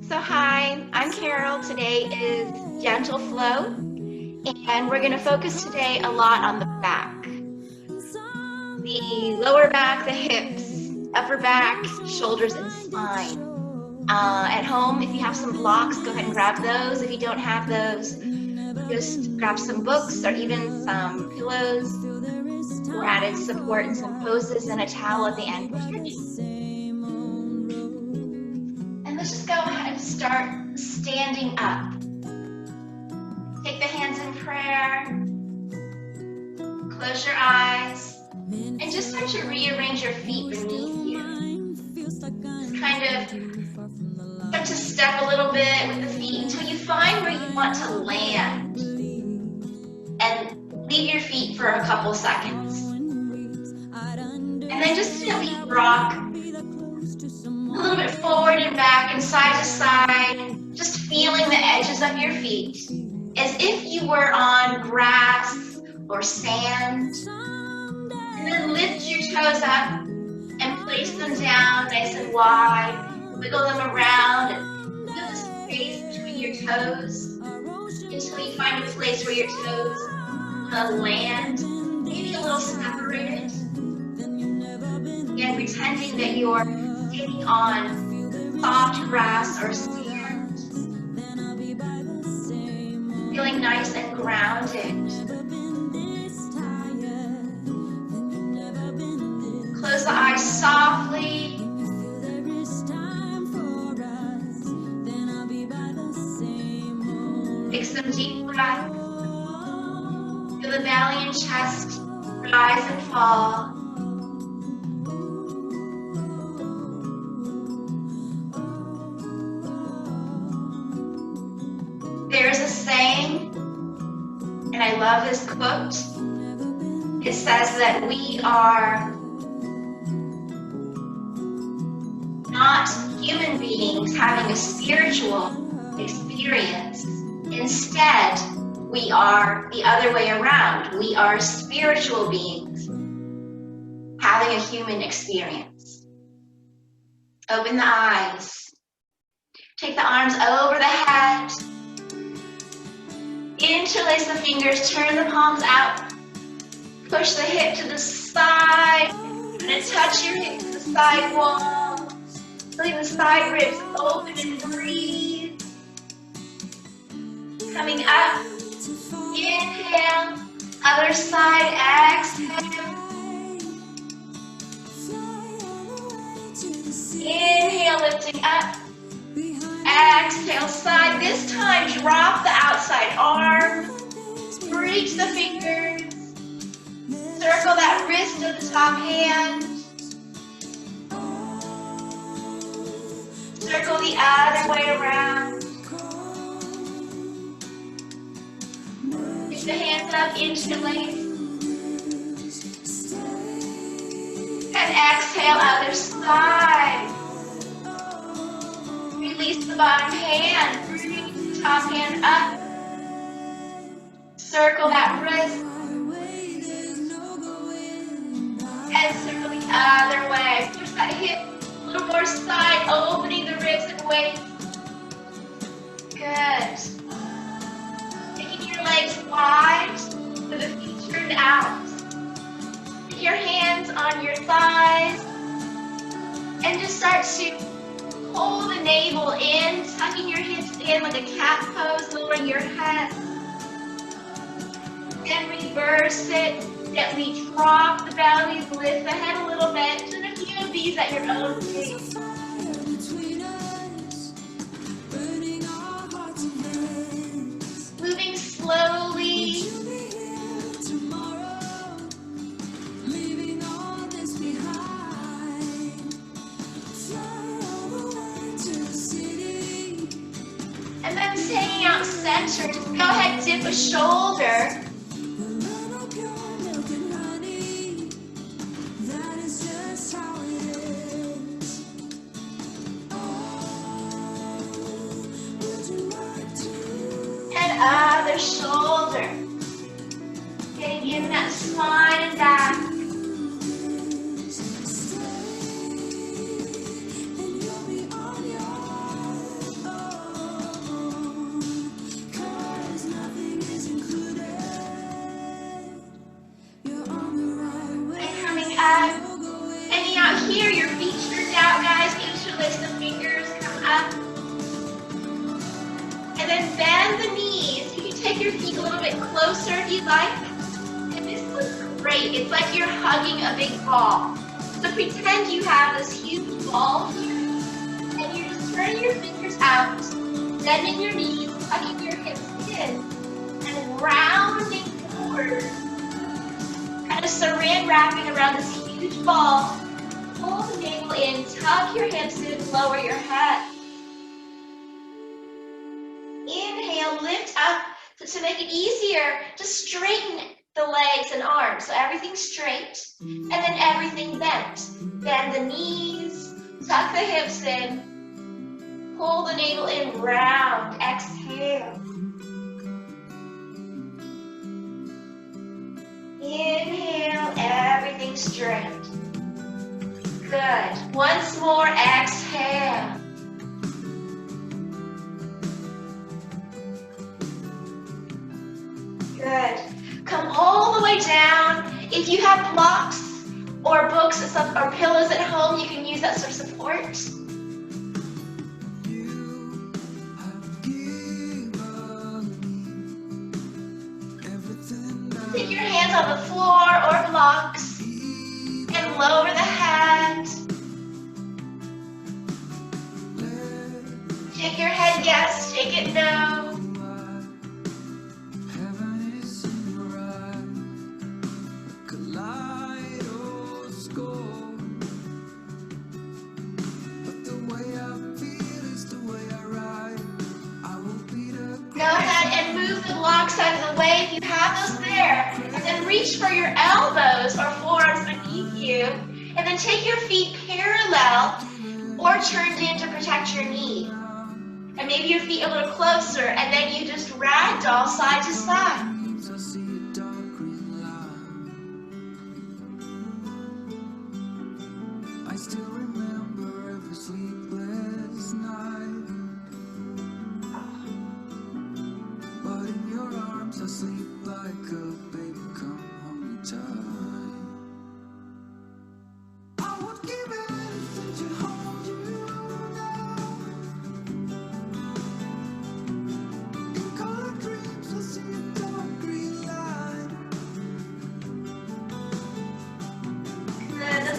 So hi, I'm Carol. Today is Gentle Flow, and we're going to focus today a lot on the back. The lower back, the hips, upper back, shoulders, and spine. At home, if you have some blocks, go ahead and grab those. If you don't have those, just grab some books or even some pillows for added support and some poses and a towel at the end for stretching. And let's just go ahead and start standing up. Take the hands in prayer. Close your eyes. And just start to rearrange your feet beneath you. Just kind of start to step a little bit with the feet until you find where you want to land. And leave your feet for a couple seconds. And then just gently rock a little bit forward and back and side to side, just feeling the edges of your feet as if you were on grass or sand. And then lift your toes up and place them down nice and wide. Wiggle them around and feel the space between your toes until you find a place where your toes land, maybe a little separated. Again, pretending that you're sitting on soft grass or sand. Feeling nice and grounded. Close the eyes softly. Take some deep breaths. Feel the belly and chest rise and fall. There's a saying, and I love this quote. It says that we are not human beings having a spiritual experience. Instead, we are the other way around. We are spiritual beings having a human experience. Open the eyes. Take the arms over the head. Interlace the fingers, turn the palms out. Push the hip to the side. And touch your hip to the side wall. Leave the side ribs open and breathe. Coming up. Inhale. Other side. Exhale. Inhale, lifting up. Exhale, side. This time, drop the outside arm. Reach the fingers. Circle that wrist to the top hand. Circle the other way around. Lift the hands up, interlace. And exhale, other side. Release the bottom hand. Bring the top hand up. Circle that wrist. And circle the other way. Push that hip a little more side, opening the ribs and waist. Good. Taking your legs wide with the feet turned out. Put your hands on your thighs. And just start to pull the navel in, tucking your hips in like a cat pose, lowering your head. Then reverse it. Gently drop the belly, lift the head a little bit. And a few of these at your own pace. Moving slowly. And then staying out center, just go ahead, dip a shoulder. And other shoulder. Getting in that spine and back. take your feet a little bit closer if you'd like. And this looks great. It's like you're hugging a big ball. So pretend you have this huge ball here, and you're just turning your fingers out, bending your knees, tucking your hips in, and rounding forward. Kind of saran wrapping around this huge ball. Pull the navel in, tuck your hips in, lower your head. Inhale, lift up. To make it easier, just straighten the legs and arms. So everything's straight, and then everything bent. Bend the knees, tuck the hips in, pull the navel in, round. Exhale. Inhale, everything straight. Good. Once more, exhale. Good. Come all the way down. If you have blocks or books or pillows at home, you can use that for support. Take your hands on the floor or blocks and lower the head. Shake your head yes, shake it no. Go ahead and move the blocks out of the way if you have those there. And then reach for your elbows or forearms beneath you. And then take your feet parallel or turned in to protect your knee. And maybe your feet a little closer. And then you just ragdoll side to side.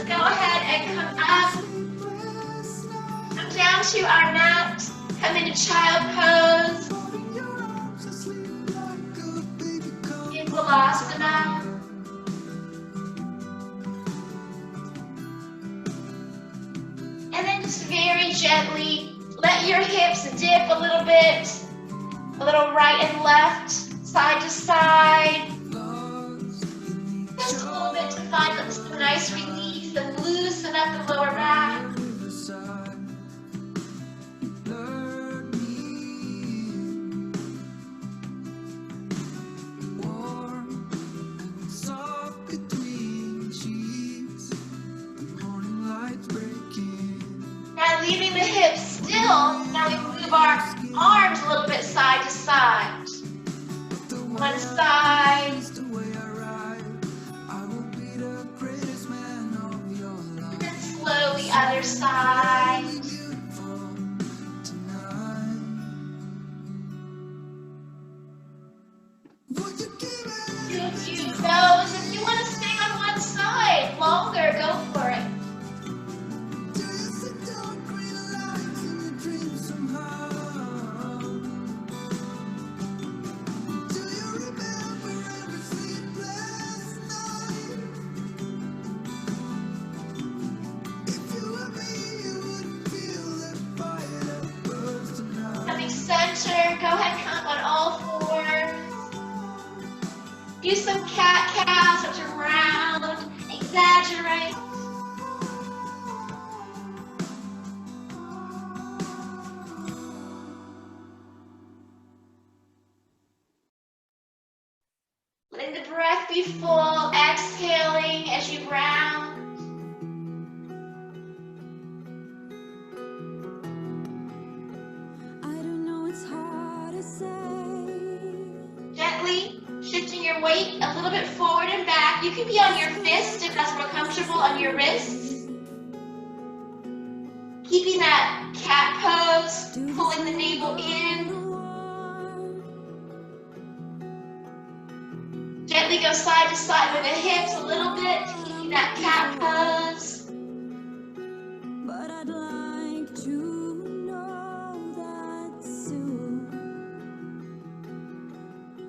Go ahead and come up. Come down to our mat. Come into child pose. In Balasana. And then just very gently let your hips dip a little bit. A little right and left, side to side. Just a little bit to find some nice relief. And loosen up the lower back. Now leaving the hips still, now we move our arms a little bit side to side. One side. The other side. You choose those. If you want to stay on one side longer, go for it. Center, go ahead, come on all fours. Use some cat-cow, so to round, exaggerate. Letting the breath be full, exhaling as you round. Gently shifting your weight a little bit forward and back. You can be on your fists if that's more comfortable, on your wrists. Keeping that cat pose, pulling the navel in. side to side with the hips a little bit to keep you that cat pose. But I'd like to know that soon.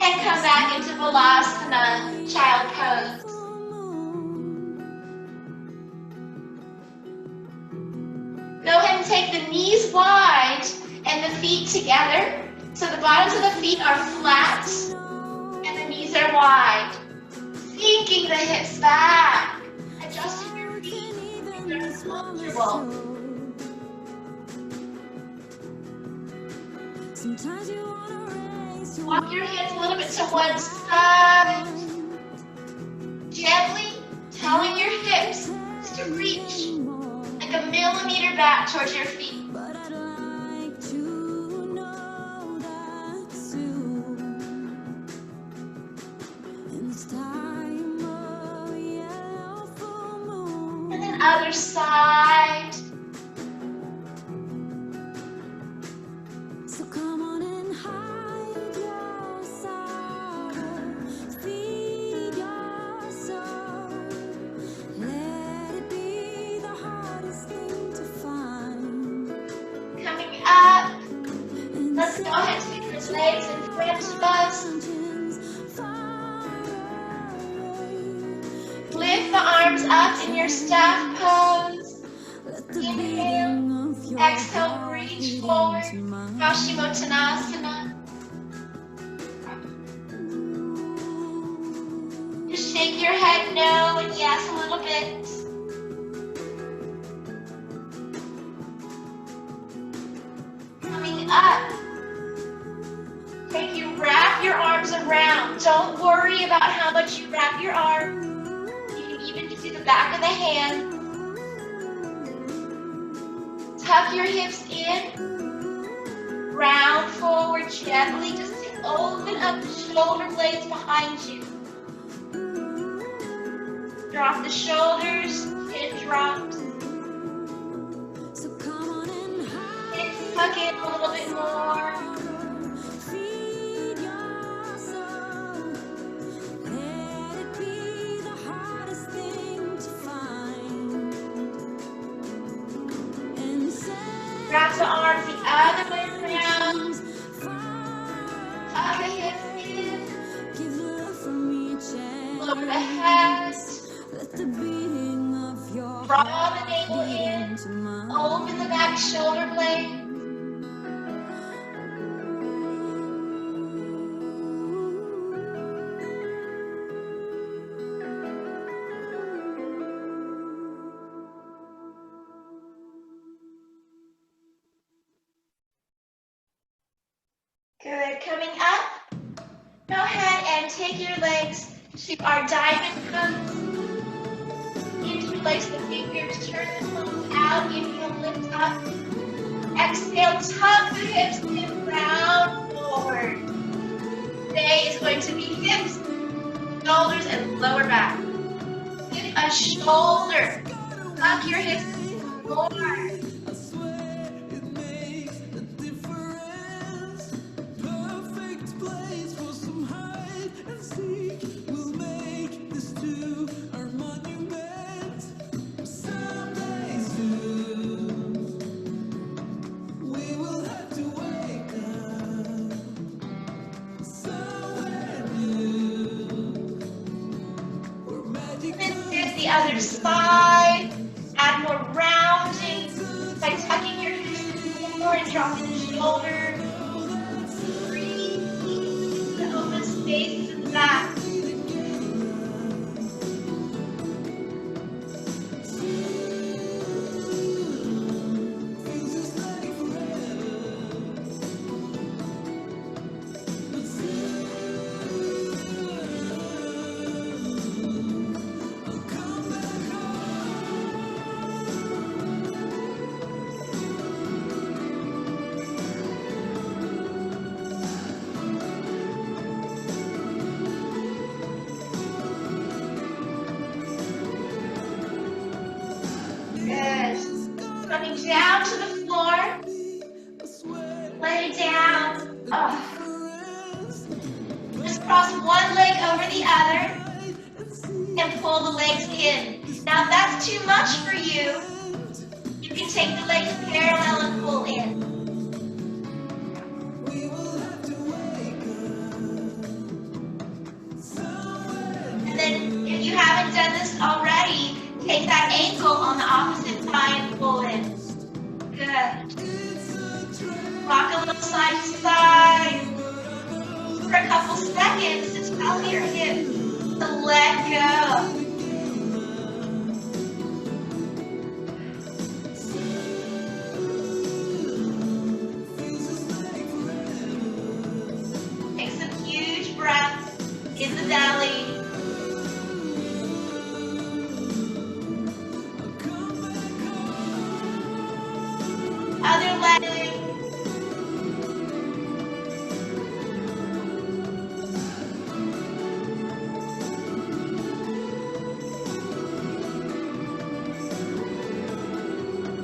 And come back into Balasana, child pose. Go ahead and take the knees wide and the feet together. So the bottoms of the feet are flat and the knees are wide. Sinking the hips back. Adjusting your feet if they're comfortable. Walk your hips a little bit to one side. Gently telling your hips to reach like a millimeter back towards your feet. But I'd like to know that soon. In this time of yellow full moon. And then other side. So come on and hide your sorrow, feed your soul. Let it be the hardest thing to find. Coming up. Let's go ahead and take those legs in front of us. Lift the arms up in your staff pose. Inhale. Exhale, reach forward. Paschimottanasana. Just shake your head no and yes a little bit. Coming up. Take you wrap your arms around. Don't worry about how much you wrap your arm. You can even just do the back of the hand. Tuck your hips in. Round forward gently, just to open up the shoulder blades behind you. Drop the shoulders, chin drops. So come on and hide. And tuck in a little bit more. Feed your soul. Let it be the hardest thing to find. And Wrap the arms the other way around. Tuck the hips in. give love from each end. Lower the head. Let the beating of your Draw heart the navel in. into mine. Open the back shoulder blade. Good. Coming up, go ahead and take your legs to our diamond pose. Interlace the fingers, turn the palms out, inhale, lift up. Exhale, tuck the hips in, round forward. Today is going to be hips, shoulders, and lower back. Lift a shoulder, tuck your hips more. I swear it makes a difference. Perfect place for some hide and seek. We'll make this to our monument. Someday soon, we will have to wake up somewhere new, where magic Then there's the other side. Add more rounding by tucking your hips more and dropping the shoulder. Breathe the open spaces in the back. feels just like forever. But soon I'll come back Good. Coming down to the floor. Lay down. Just cross one leg over the other. and pull the legs in. Now, if that's too much for you, you can take the legs parallel and pull in. We will have to wake up somewhere. And then, if you haven't done this already, take that ankle on the opposite thigh and pull in. Good. It's a trap. Rock a little side to side for a couple seconds to tell your hips to let go. Feels just like forever. Take some huge breaths in the belly. Come back home. Other leg.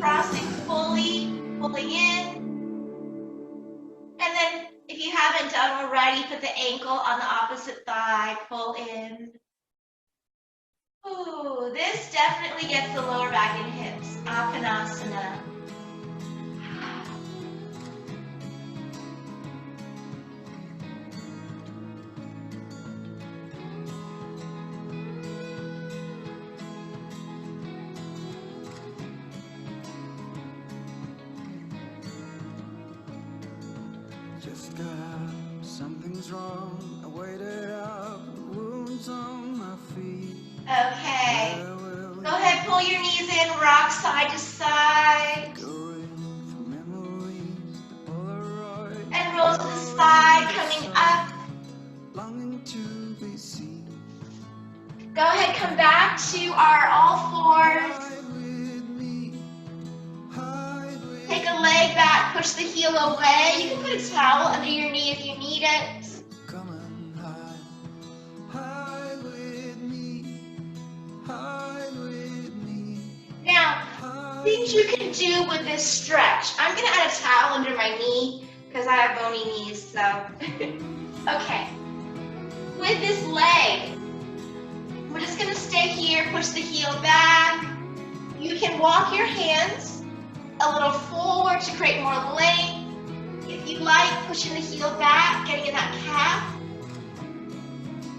Crossing fully, pulling in. And then, if you haven't done already, put the ankle on the opposite thigh, pull in. Ooh, this definitely gets the lower back and hips. Apanasana. Just got up, something's wrong. I waited up, wounds on my feet. Okay. Where will Go ahead, pull your knees in, rock side to side. going from memories to Polaroid? And roll to the side, coming up. Longing to be seen. Go ahead, come back to our all fours. Hide with me. Hide with Take a leg back, push the heel away. You can put a towel under your knee if you need it. Come and hide. Hide with me. Hide with me. Now, Hide. things you can do with this stretch. I'm gonna add a towel under my knee because I have bony knees, so. Okay. With this leg, we're just gonna stay here, push the heel back. You can walk your hands a little forward to create more length. If you like, pushing the heel back, getting in that calf.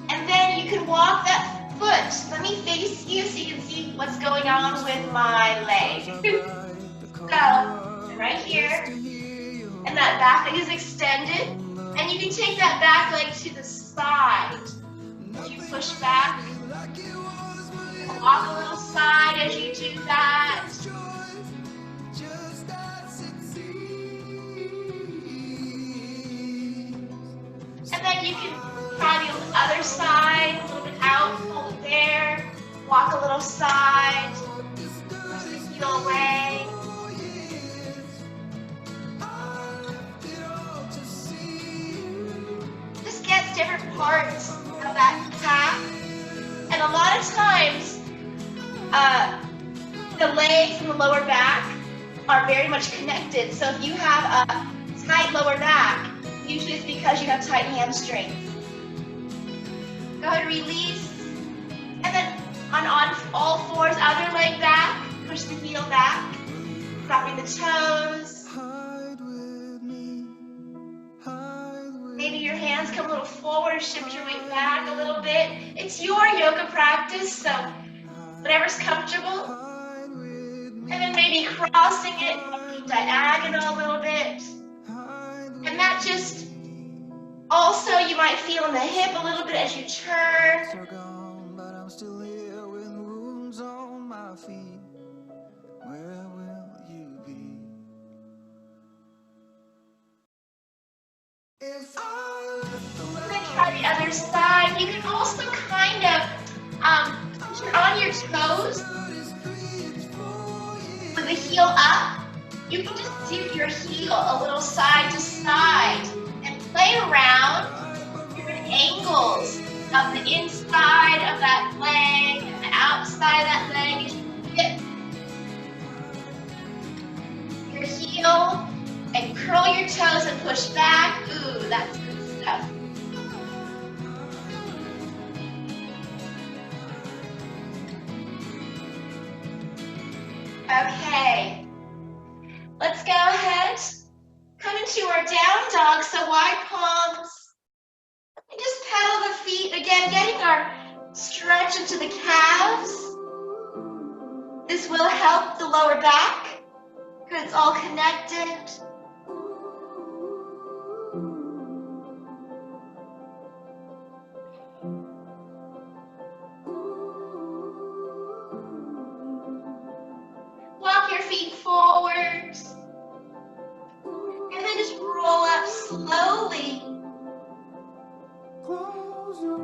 And then you can walk that foot. Let me face you so you can see what's going on with my leg. So, right here, and that back leg is extended. And you can take that back leg to the side. As you push back, walk a little side as you do that. And then you can try the other side, a little bit out, hold it there, walk a little side, push the heel away. Just gets different parts of that calf. And a lot of times, the legs and the lower back are very much connected. So if you have a tight lower back, usually it's because you have tight hamstrings. Go ahead, release. And then on all fours, other leg back, push the heel back, dropping the toes. Hide with me. Hide with Maybe your hands come a little forward, shift your weight back a little bit. It's your yoga practice, so whatever's comfortable. Hide with me. And then maybe crossing it diagonal a little bit. Hide with And that just, also you might feel in the hip a little bit as you turn. You're gone, but I'm still here with wounds on my feet. Where will you be? If I left the And then try the other side. You can also kind of, if you're on your toes with the heel up, you can just do your heel a little side to side and play around different angles of the inside of that leg and the outside of that leg as you get your heel and curl your toes and push back. Ooh, that's good stuff. ahead, come into our down dog, so wide palms. And just pedal the feet, again, getting our stretch into the calves. This will help the lower back, because it's all connected. Walk your feet forward. And then just roll up slowly.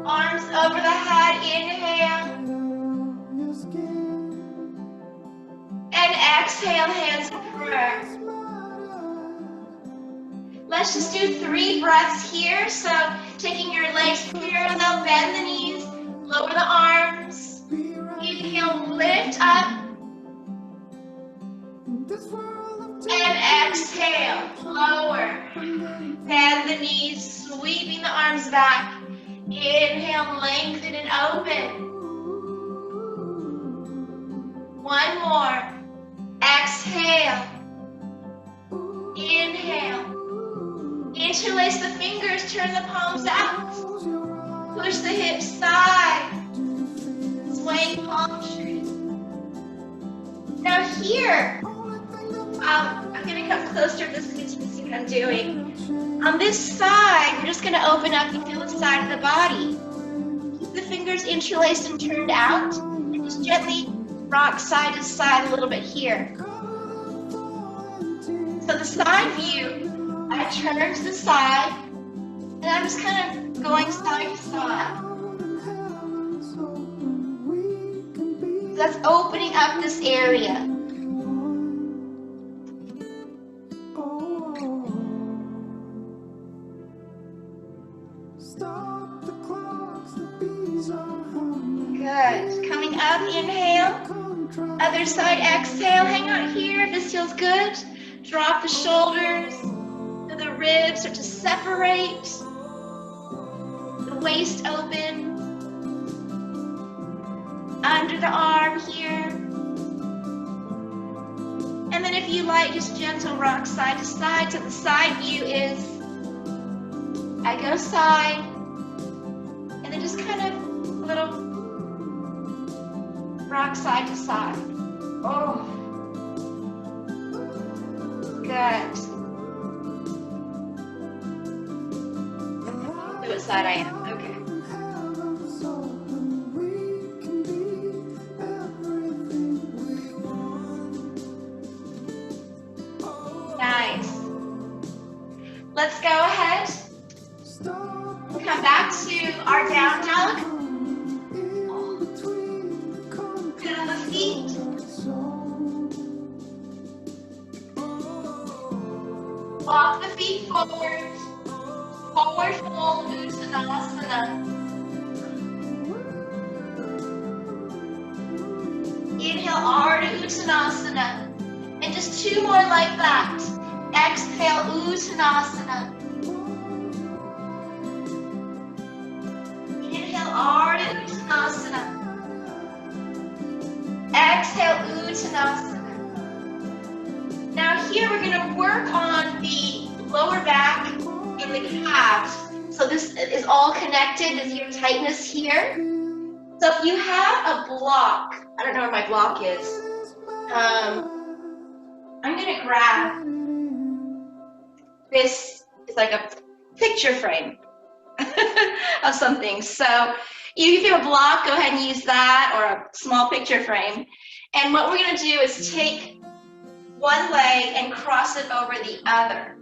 Arms over the head, inhale. And exhale, hands in prayer. Let's just do 3 breaths here. So taking your legs parallel, bend the knees, lower the arms. Inhale, lift up. And exhale, lower. Bend the knees, sweeping the arms back. Inhale, lengthen and open. One more. Exhale. Inhale. Interlace the fingers, turn the palms out. Push the hips side. Swaying palm tree. Now here, I'm going to come closer to this because you can see what I'm doing. On this side, we're just going to open up and feel the side of the body. Keep the fingers interlaced and turned out, and just gently rock side to side a little bit here. So the side view, I turn to the side, and I'm just kind of going side to side. So that's opening up this area. Good. Coming up, inhale. Other side, exhale. Hang out here if this feels good. Drop the shoulders. So the ribs start to separate. The waist open. Under the arm here. And then if you like, just gentle rock side to side. So the side view is, I go side. And then just kind of a little rock side to side. Oh. Good. See what side I am. Okay. Nice. Let's go ahead. Come back to our down dog. Pedal the feet. Walk the feet forward. Forward fold, Uttanasana. Inhale, Ardha Uttanasana. And just 2 more like that. Exhale, Uttanasana. Inhale, Ardha Uttanasana. Exhale, Uttanasana. Now here we're going to work on the lower back and the calves. So this is all connected. There's your tightness here. So if you have a block, I don't know where my block is. I'm going to grab this. It's like a picture frame of something. So if you have a block, go ahead and use that, or a small picture frame. And what we're going to do is take one leg and cross it over the other.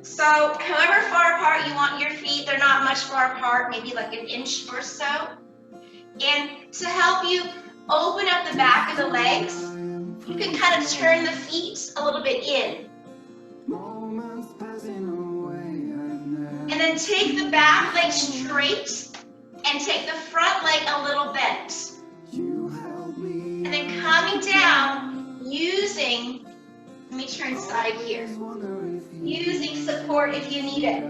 So however far apart you want your feet, they're not much far apart, maybe like an inch or so. And to help you open up the back of the legs, you can kind of turn the feet a little bit in. And then take the back leg straight and take the front leg a little bent. And then coming down, using, let me turn side here, using support if you need it.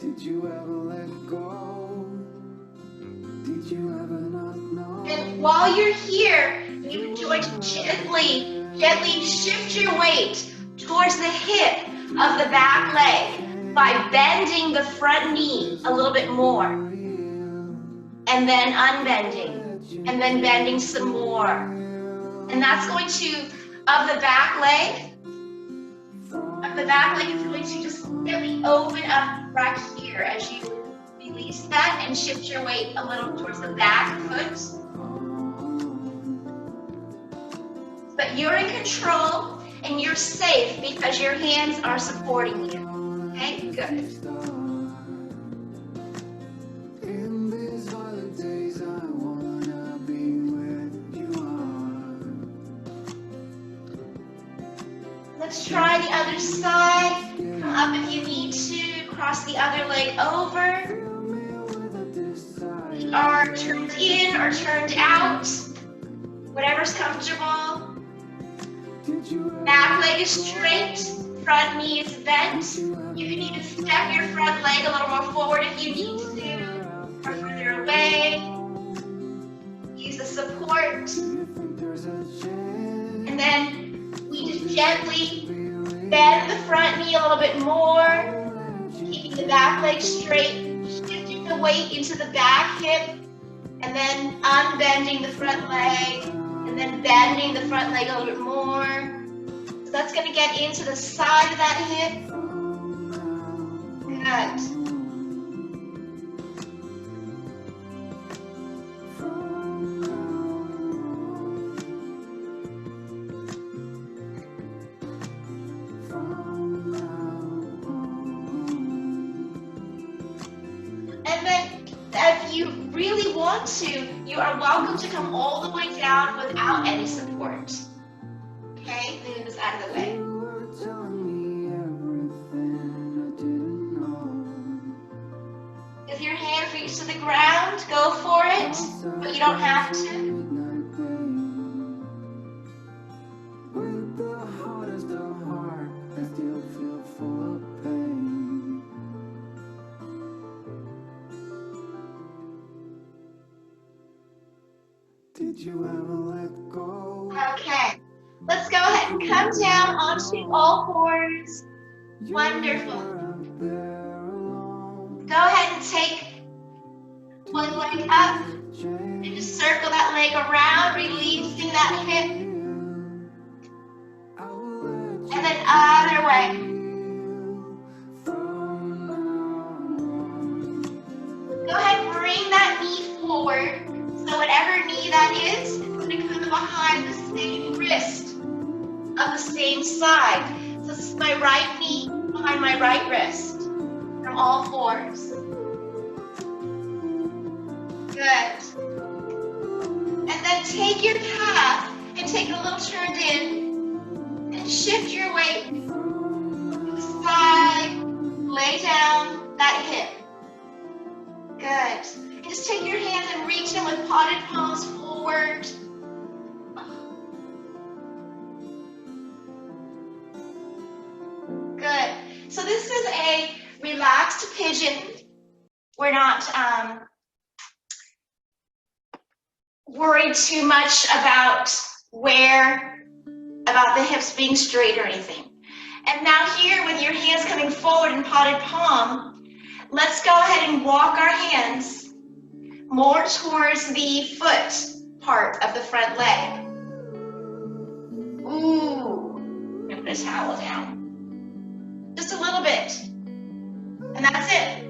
Did you ever let go? Did you ever not know? And while you're here, you enjoy to Gently shift your weight towards the hip of the back leg by bending the front knee a little bit more. And then unbending. And then bending some more. And that's going to, of the back leg is going to just really open up right here as you release that and shift your weight a little towards the back foot. But you're in control and you're safe because your hands are supporting you. Okay, good. In these violent days, I wanna be where you are. Let's try the other side. Come up if you need to. Cross the other leg over. We are turned in or turned out. Whatever's comfortable. Back leg is straight, front knee is bent. You can even step your front leg a little more forward if you need to, or further away. Use the support. And then we just gently bend the front knee a little bit more, keeping the back leg straight, shifting the weight into the back hip, and then unbending the front leg, and then bending the front leg a little bit more. So that's going to get into the side of that hip. Good. And then if you really want to, you are welcome to come all the way down without any support. Okay, move this out of the way. You were telling me everything I didn't know. If your hand reaches to the ground, go for it, but you don't have to. Midnight pain. With the hardest of heart, I still feel full of pain. Did you ever let go? Okay, let's go ahead and come down onto all fours. Wonderful. Go ahead and take one leg up and just circle that leg around, releasing that hip. And then other way. Go ahead and bring that knee forward. So whatever knee that is, it's going to come behind the same wrist of the same side. So this is my right knee behind my right wrist from all fours. Good. And then take your calf and take it a little turned in and shift your weight to the side, lay down that hip. Good. And just take your hands and reach them with potted palms forward. Good. So this is a relaxed pigeon. We're not worried too much about the hips being straight or anything. And now here, with your hands coming forward in potted palm, let's go ahead and walk our hands more towards the foot part of the front leg. Ooh, I'm gonna put a towel down. Just a little bit. And that's it.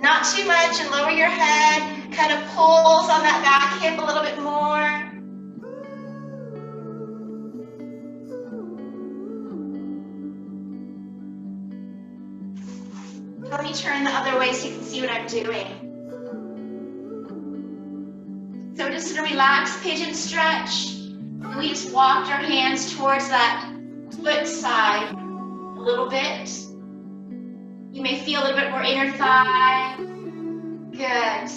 Not too much, and lower your head, kind of pulls on that back hip a little bit more. Let me turn the other way so you can see what I'm doing. So we're just gonna relax pigeon stretch. And we just walked our hands towards that foot side a little bit. You may feel a little bit more inner thigh. Good.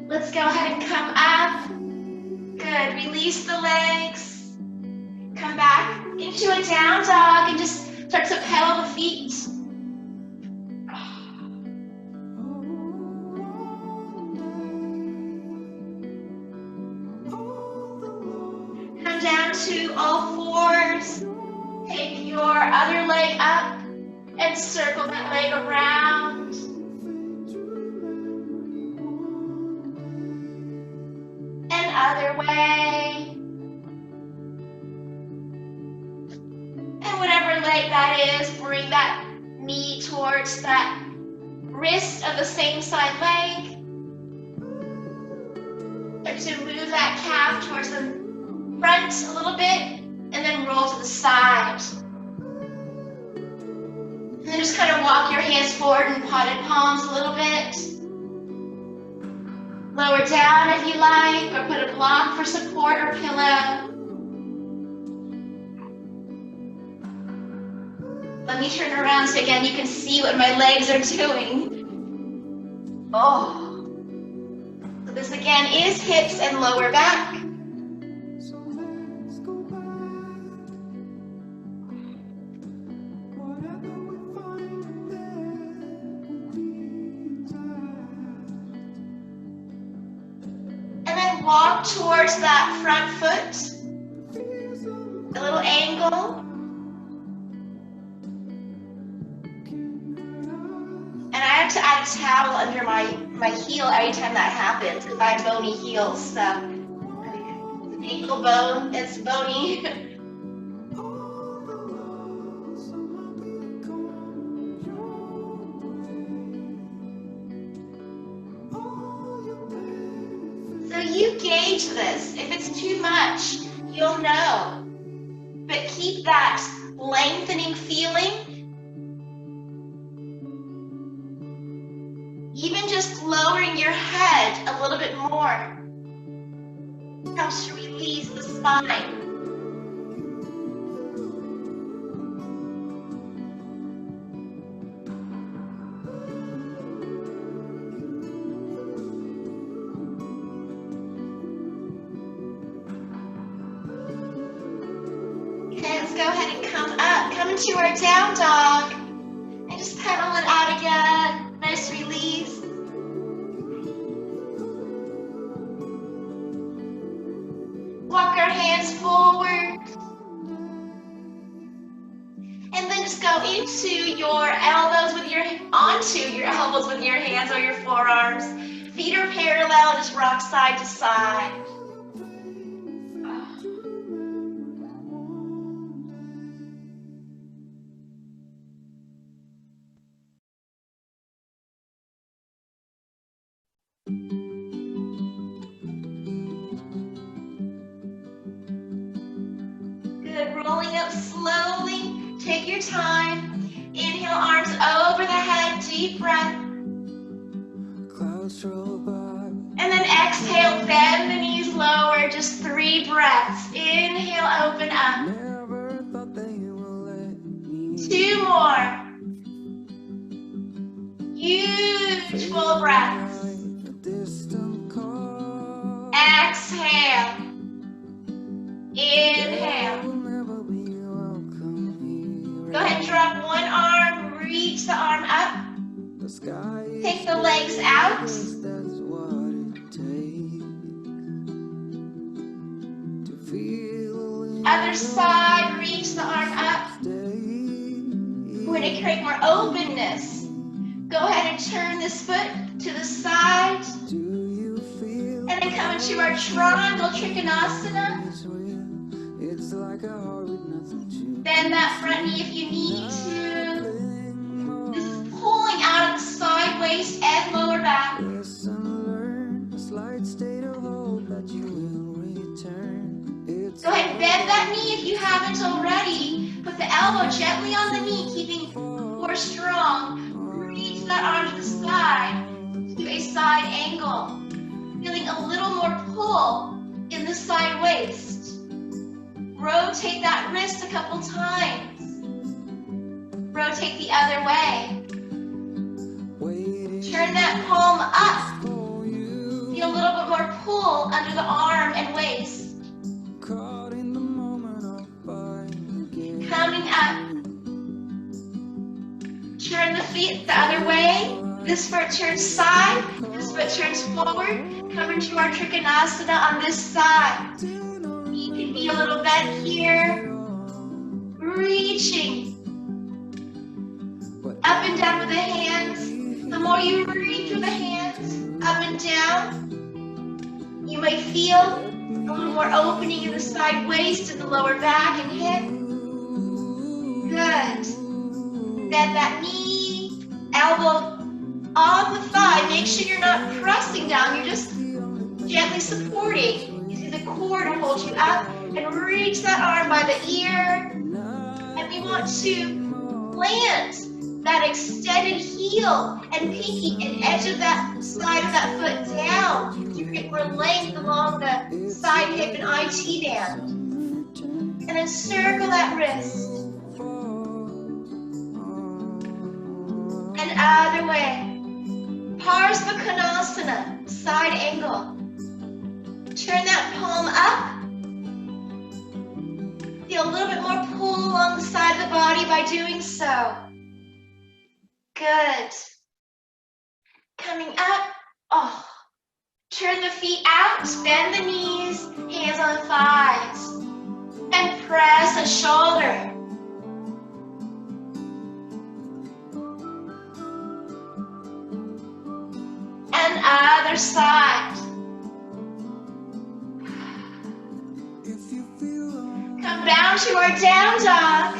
Let's go ahead and come up. Good. Release the legs. Come back into a down dog and just start to pedal the feet. to all fours. Take your other leg up and circle that leg around. And other way. And whatever leg that is, bring that knee towards that wrist of the same side leg. Start to move that calf towards the front a little bit, and then roll to the side. And then just kind of walk your hands forward and potted palms a little bit. Lower down if you like, or put a block for support or pillow. Let me turn around so again you can see what my legs are doing. Oh. So this again is hips and lower back. Walk towards that front foot, a little angle. And I have to add a towel under my heel every time that happens because I have bony heels. So an ankle bone, it's bony. You gauge this. If it's too much, you'll know. But keep that lengthening feeling. Even just lowering your head a little bit more helps to release the spine. Go ahead and come up. Come into our down dog. And just pedal it out again. Nice release. Walk our hands forward. And then just go into your elbows with onto your elbows with your hands or your forearms. Feet are parallel, just rock side to side. Good, rolling up slowly, take your time. Inhale, arms over the head, deep breath. Clouds roll by. And then exhale, bend the knees lower, just 3 breaths. Inhale, open up. Never thought they will let me 2 more. Huge full breaths. a distant call. Exhale. Inhale. Will never be welcome here. Go ahead and drop one arm, reach the arm up. The sky is Take the legs out. that's what it takes to feel Other side, reach the arm up. We're going to create more openness. Go ahead and turn this foot to the side. Do you feel And then come into our triangle trikonasana. it's real? It's like a heart with nothing to Bend that front knee if you need to. This is pulling out of the side waist and lower back. listen, learn a slight state of hope that you will return. It's Go ahead and bend that knee if you haven't already. Put the elbow gently on the knee, keeping core strong. Reach that arm to the side to a side angle. Feeling a little more pull in the side waist. Rotate that wrist a couple times. Rotate the other way. waiting Turn that palm up. for you. Feel a little bit more pull under the arm and waist. Caught in the moment of find again. Coming up. Turn the feet the other way. This foot turns side. This foot turns forward. Come into our trikonasana on this side. You can be a little bent here. Reaching up and down with the hands. The more you reach with the hands up and down, you may feel a little more opening in the side waist and the lower back and hip. Good. Bend that knee, elbow on the thigh. Make sure you're not pressing down. You're just gently supporting. Using the core to hold you up, and reach that arm by the ear. And we want to plant that extended heel and pinky and edge of that side of that foot down to create more length along the side hip and IT band. And then circle that wrist. And other way. Parsva Konasana, side angle. Turn that palm up. Feel a little bit more pull along the side of the body by doing so. Good. Coming up. Oh. Turn the feet out, bend the knees, hands on thighs. And press a shoulder. And other side. Come down to our down dog.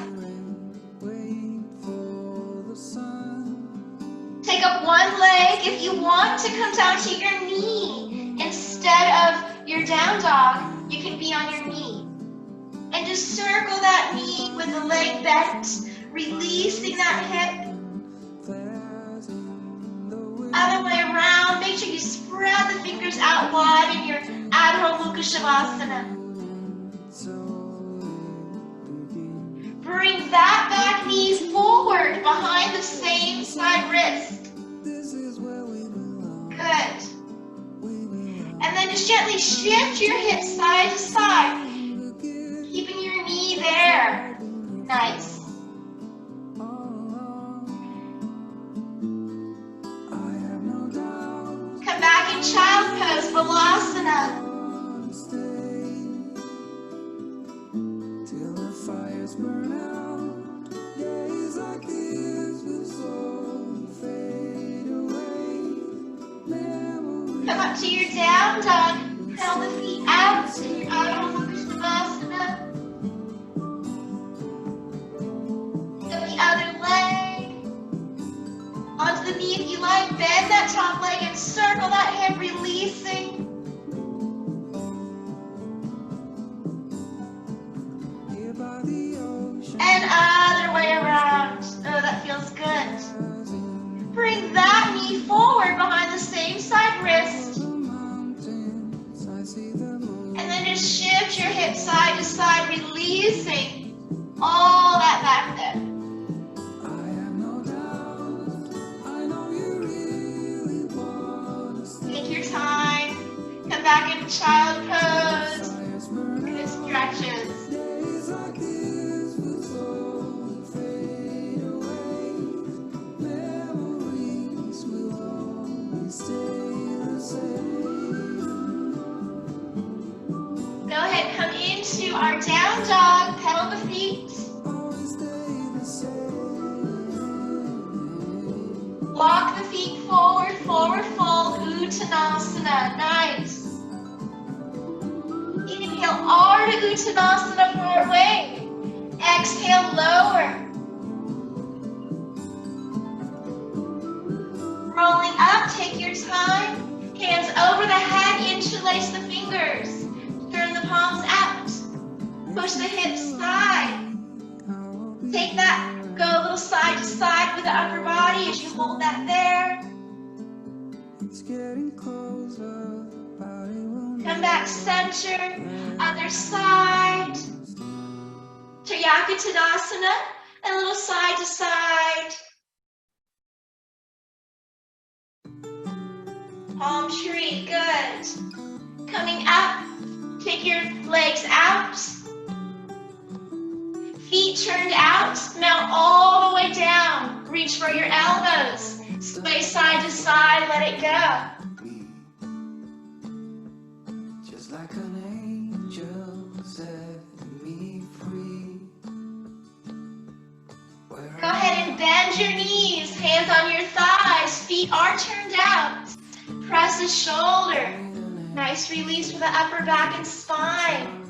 Take up one leg. If you want to come down to your knee instead of your down dog, you can be on your knee. And just circle that knee with the leg bent, releasing that hip. Other way around, make sure you spread the fingers out wide in your Adho Mukha Shavasana. Bring that back knee forward behind the same side wrist. Good. And then just gently shift your hips side to side, keeping your knee there. Nice. Come back in child pose, Balasana. Come up to your down dog. Pedal the feet out to your Adho Mukha Shavasana. And the other leg. Onto the knee if you like. Bend that top leg and circle that hip, releasing. And other way around. Oh, that feels good. Bring that knee forward behind the same side wrist. And then just shift your hips side to side, releasing all that back there. Take your time. Come back in child pose. Good stretches. Go ahead, come into our down dog, pedal the feet. Walk the feet forward, forward fold, Uttanasana. Nice. Inhale, Ardha Uttanasana, forward wing. Exhale, lower. Rolling up, take your time. Hands over the head, interlace the fingers. Turn the palms out. Push the hips side. Take that, go a little side to side with the upper body as you hold that there. Come back center, other side. Triaka Tadasana, a little side to side. Palm tree, good. Coming up, take your legs out. Feet turned out, mount all the way down. Reach for your elbows. Sway side to side, let it go. Just like an angel said. bend your knees, hands on your thighs, feet are turned out. Press the shoulder. Nice release for the upper back and spine.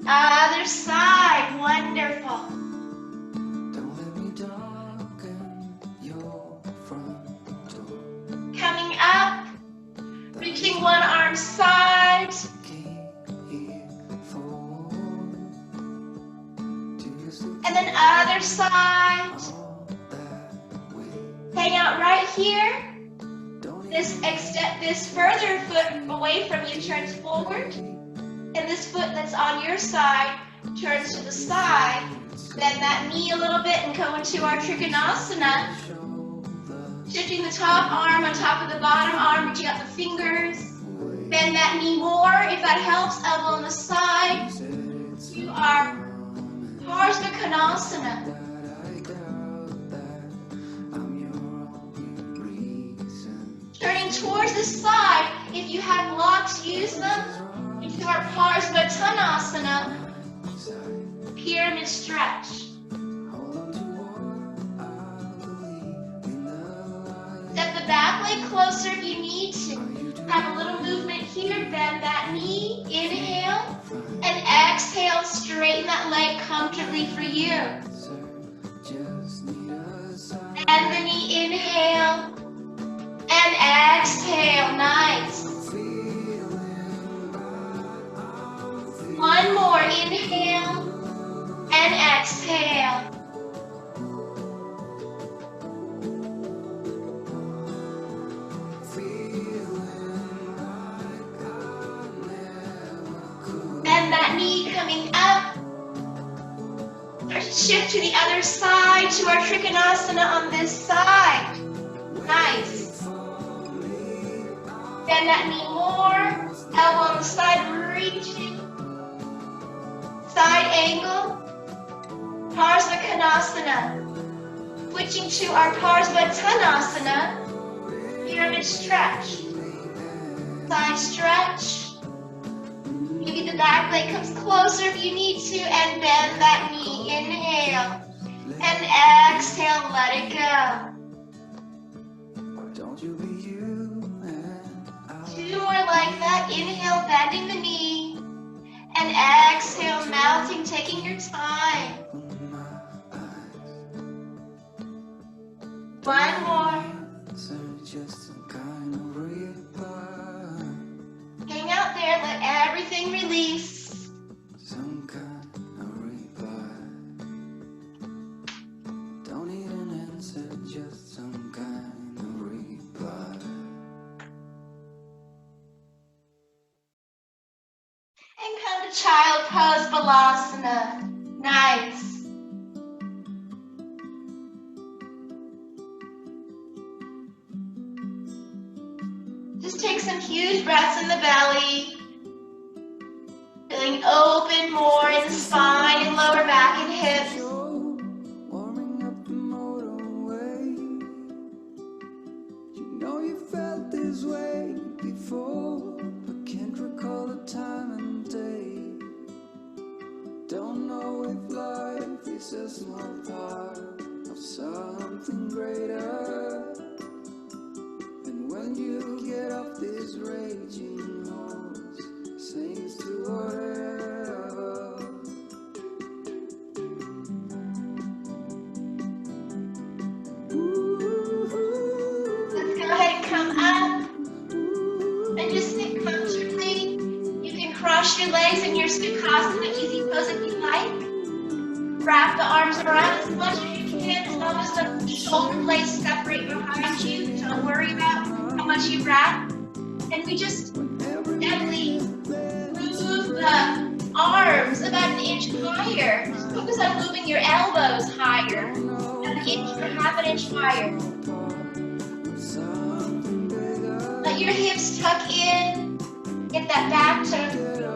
Other side, wonderful. Don't let me darken your front door. Coming up, reaching one arm side. And then other side. Hang out right here. This further foot away from you turns forward. And this foot that's on your side turns to the side. Bend that knee a little bit and go into our Trikonasana. Shifting the top arm on top of the bottom arm, reaching out the fingers. Bend that knee more if that helps. Elbow on the side. You are Parsva Konasana. Turning towards the side, if you have blocks, use them. Into our Parsva pyramid stretch. Step the back leg closer if you need to. Have a little movement here, bend that knee, inhale, and exhale, straighten that leg comfortably for you. And the knee, inhale, and exhale, nice. One more, inhale, and exhale. Bend that knee coming up. Start to shift to the other side, to our Trikonasana on this side. Nice. Bend that knee more. Elbow on the side, reaching. Side angle. Parsva Konasana. Switching to our Parsva pyramid stretch. Side stretch. Maybe the back leg comes closer if you need to, and bend that knee. Inhale, and exhale, let it go. Two more like that. Inhale, bending the knee, and exhale, melting, taking your time. One more. Hang out there, let everything release. Some kind of reply. Don't need an answer, just some kind of reply. And come to child pose Balasana. Nice. Just take some huge breaths in the belly. Feeling open more in the spine and lower back and hips. Warming up the motorway. You know you felt this way before, but can't recall the time and day. Don't know if life is a small part of something greater. And when you get off this raging horse, sings to whatever. Let's go ahead and come up and just sit comfortably. You can cross your legs in your Sukhasana easy pose if you like. Wrap the arms around as much as you can, as long as the shoulder blades separate behind you. Don't worry about how much you wrap. And we just gently move the arms about an inch higher. Just focus on moving your elbows higher, an inch or half an inch higher. Let your hips tuck in. Get that back to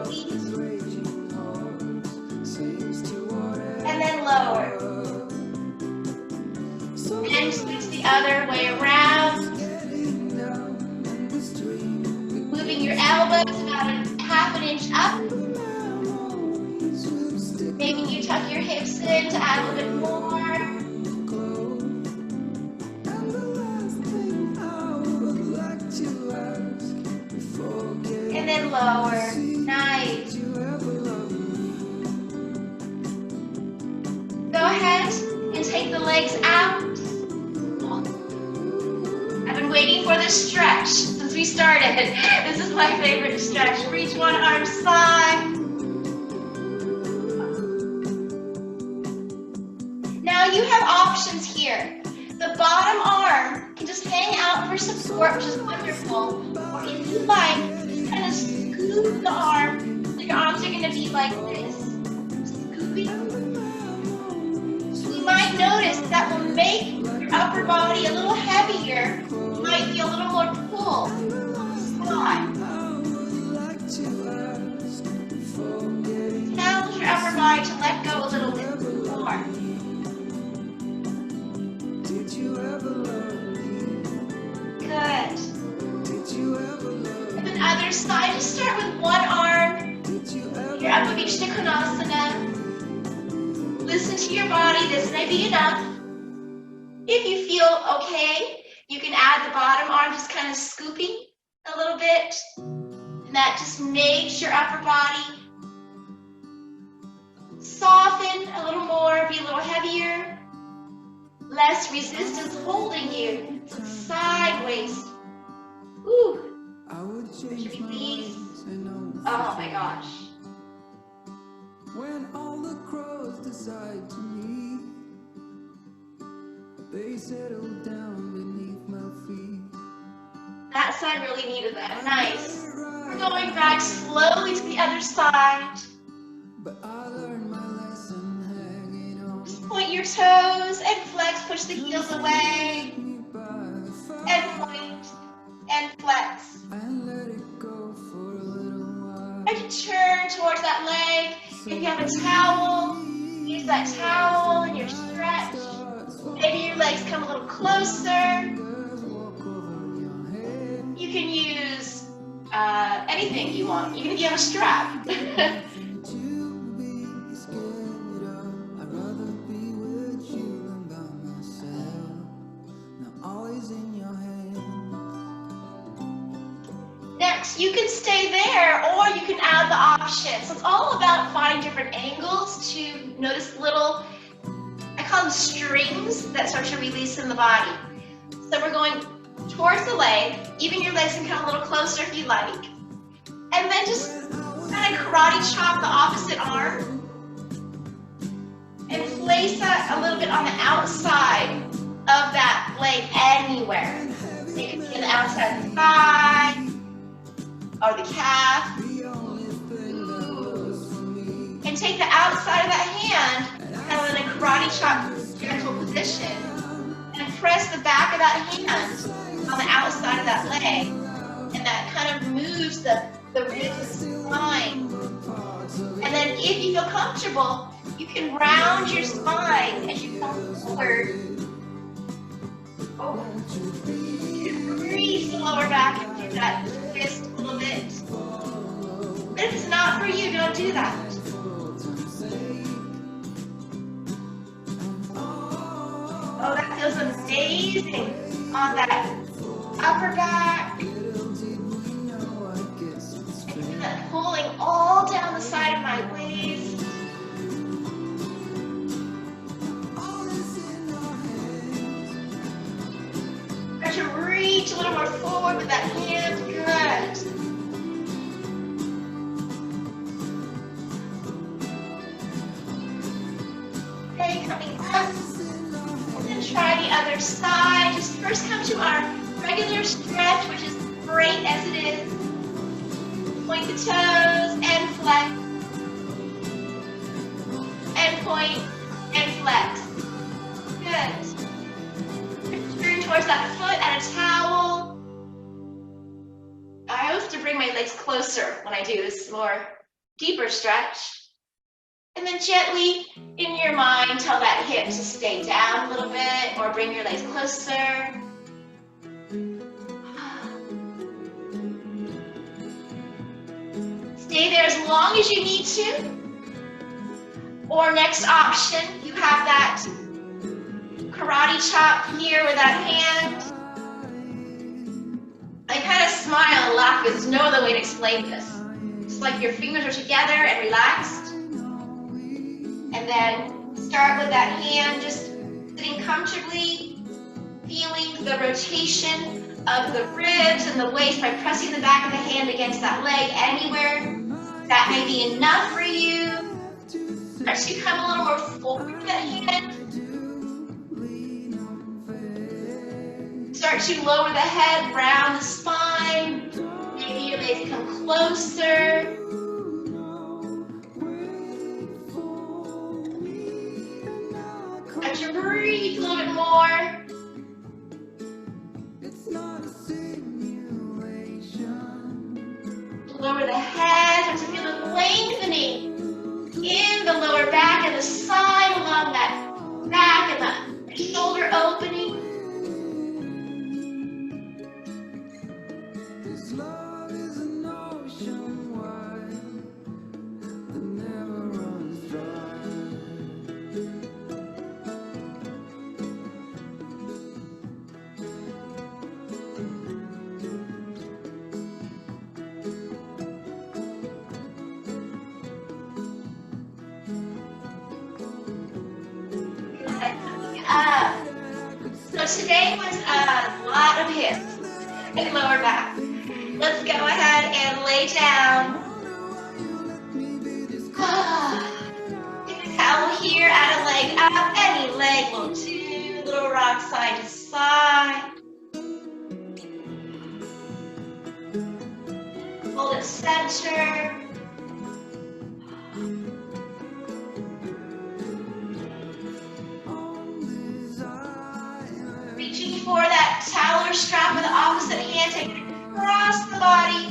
release. And then lower. And switch the other way around. Moving your elbows about a half an inch up. Maybe you tuck your hips in to add a little bit more. And then lower. Nice. Go ahead and take the legs out. I've been waiting for this stretch since we started. This is my favorite stretch. Reach one arm side. Now you have options here. The bottom arm can just hang out for support, which is wonderful. Or if you like, just kind of scoop the arm. So your arms are going to be like this. Scooping. You might notice that will make your upper body a little heavier. You might feel a little more pull on the spine. Challenge your upper body to let go a little bit more. Good. And then other side, just start with one arm. Your Upper Vishnu Konasana. Listen to your body, this may be enough. If you feel okay, you can add the bottom arm, just kind of scooping a little bit. And that just makes your upper body soften a little more, be a little heavier. Less resistance holding you sideways. Ooh. Release. Oh my gosh. When all the crows decide to leave, they settle down beneath my feet. That side really needed that. Nice. We're going back slowly to the other side. But I learned my lesson hanging on. Just point your toes and flex, push the heels away. And point and flex. And let it go for a little while. Try to turn towards that leg. If you have a towel, use that towel in your stretch. Maybe your legs come a little closer. You can use anything you want, even if you have a strap. Next, you can stay there or you can add the option. So it's all about finding different angles to notice little, I call them strings that start to release in the body. So we're going towards the leg, even your legs can come a little closer if you like. And then just kind of karate chop the opposite arm and place that a little bit on the outside of that leg anywhere. So you can be on the outside of the thigh or the calf. And take the outside of that hand, kind of in a karate chop gentle position, and press the back of that hand on the outside of that leg. And that kind of moves the ribs and spine. And then if you feel comfortable, you can round your spine as you come forward. Oh. You can crease the lower back and do that twist a little bit. But if it's not for you, don't do that. Oh, that feels amazing on that upper back. And pulling all down the side of my waist. Try to reach a little more forward with that hand. Good. Okay, coming up. And then try the other side. Just first come to our regular stretch, which is great as it is. Point the toes and flex. And point and flex. Good. Turn towards that foot and a towel. I always have to bring my legs closer when I do this more deeper stretch. And then gently, in your mind, tell that hip to stay down a little bit or bring your legs closer. Stay there as long as you need to. Or next option, you have that karate chop here with that hand. I kind of smile and laugh because there's no other way to explain this. It's like your fingers are together and relaxed. And then start with that hand just sitting comfortably, feeling the rotation of the ribs and the waist by pressing the back of the hand against that leg anywhere. That may be enough for you. Start to come a little more forward with that hand. Start to lower the head, round the spine. Maybe your legs come closer. Start to breathe a little bit more. Lower the head, start to feel the lengthening in the lower back and the side along that back and the shoulder opening. This love is an ocean wide that never runs dry. So today was a lot of hips and lower back. Let's go ahead and lay down. Take a towel here, add a leg up, any leg will do. Little rock side to side. Hold it center. Reaching for that towel or strap with the opposite hand, take it across the body.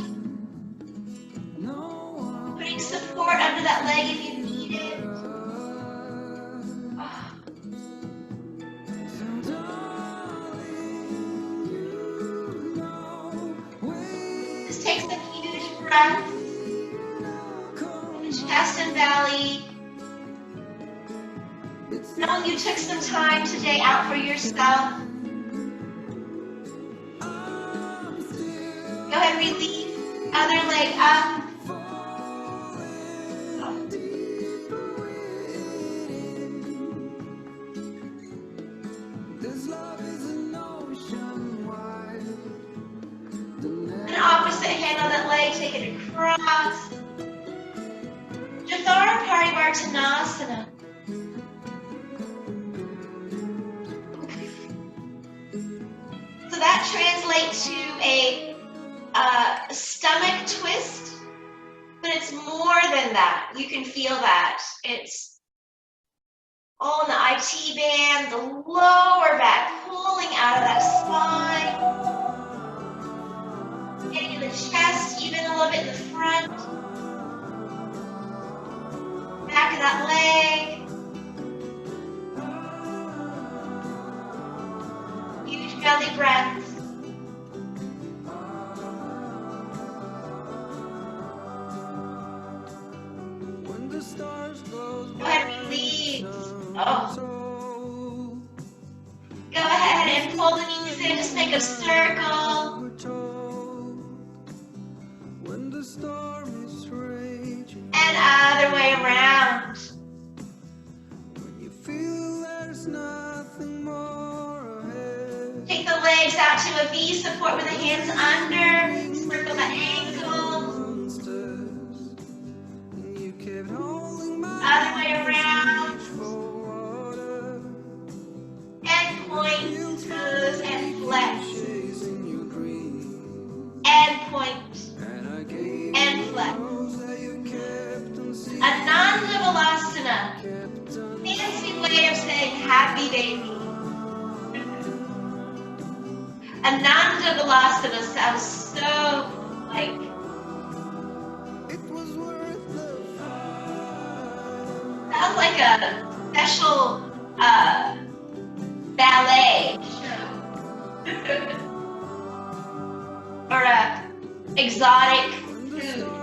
Putting support under that leg if you need it. Just take some huge breaths in the chest and belly. Know you took some time today out for yourself. Go ahead, release. Other leg up. An opposite hand on that leg, take it across. Jathara Parivartanasana. So that translates to a stomach twist, but it's more than that. You can feel that. It's all in the IT band, the lower back pulling out of that spine. Getting in the chest, even a little bit in the front. Back of that leg. Huge belly breaths. Go ahead, release. Oh. Go ahead and pull the knees in. Just make a circle. And other way around. Take the legs out to a V, support with the hands under. Circle the ankles. Other way around. And point, toes, and flex. And point. And flex. Ananda Balasana. Fancy way of saying happy baby. Ananda Balasana sounds so like sounds like a special ballet show or a exotic food.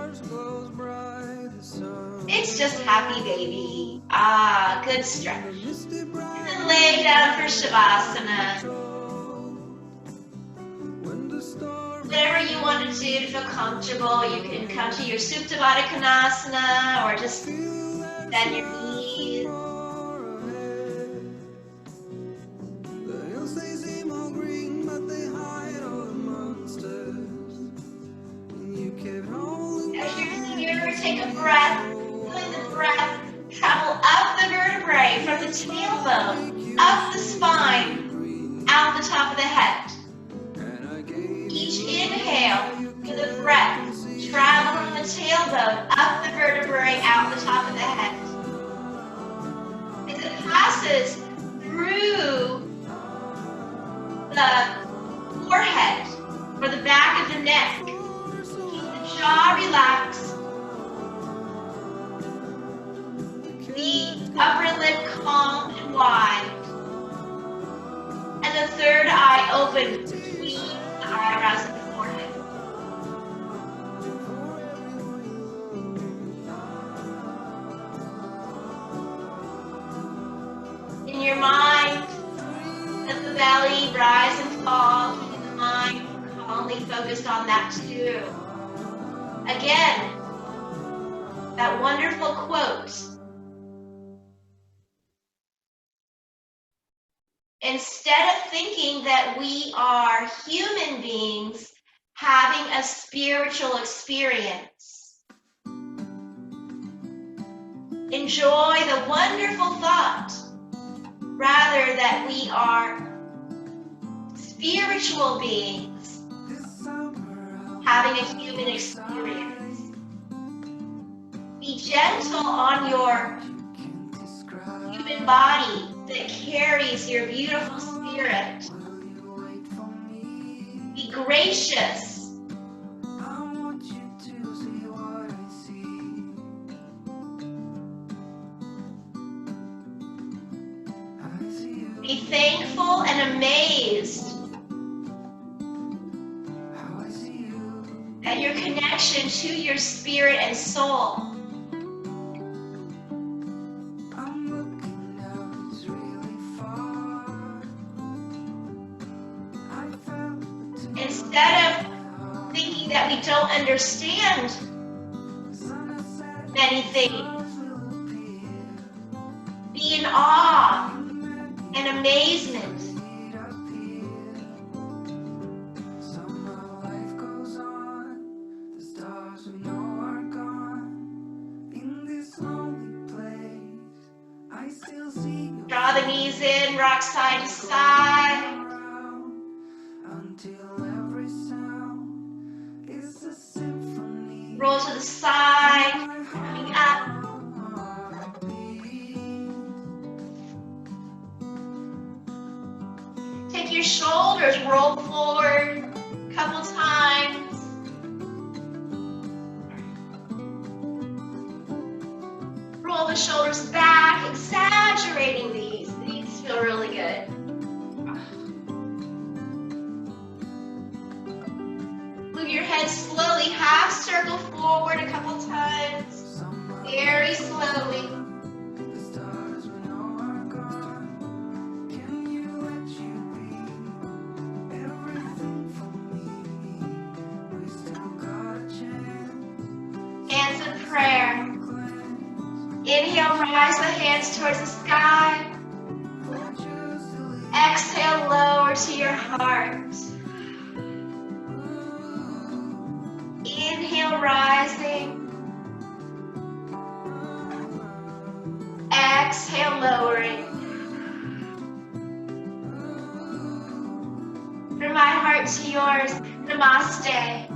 It's just happy baby. Ah, good stretch. And then lay down for Shavasana. Whatever you want to do to feel comfortable, you can come to your Supta Baddha Konasana or just bend your knees. As you're here, take a breath, feeling the breath travel up the vertebrae from the tailbone, up the spine, out the top of the head. Each inhale, feel the breath travel from the tailbone, up the vertebrae, out the top of the head. As it passes through the forehead or the back of the neck, keep the jaw relaxed, the upper lip calm and wide, and the third eye open between the eyebrows and the forehead. In your mind, let the belly rise and fall, keeping the mind calmly focused on that too. Again, that wonderful quote. Instead of thinking that we are human beings having a spiritual experience, enjoy the wonderful thought, rather that we are spiritual beings having a human experience. Be gentle on your human body that carries your beautiful spirit. Be gracious. Be thankful and amazed at your connection to your spirit and soul. Instead of thinking that we don't understand many things, be in awe and amazement. Draw the knees in, rock side to side. Roll to the side, coming up. Take your shoulders, roll forward a couple times. Roll the shoulders back, exaggerating these. These feel really good. Move your head slowly, half circle forward a couple times, very slowly. Hands in prayer. Inhale, rise the hands towards the sky. Exhale, lower to your heart. Inhale, rising. Exhale, lowering. From my heart to yours, namaste.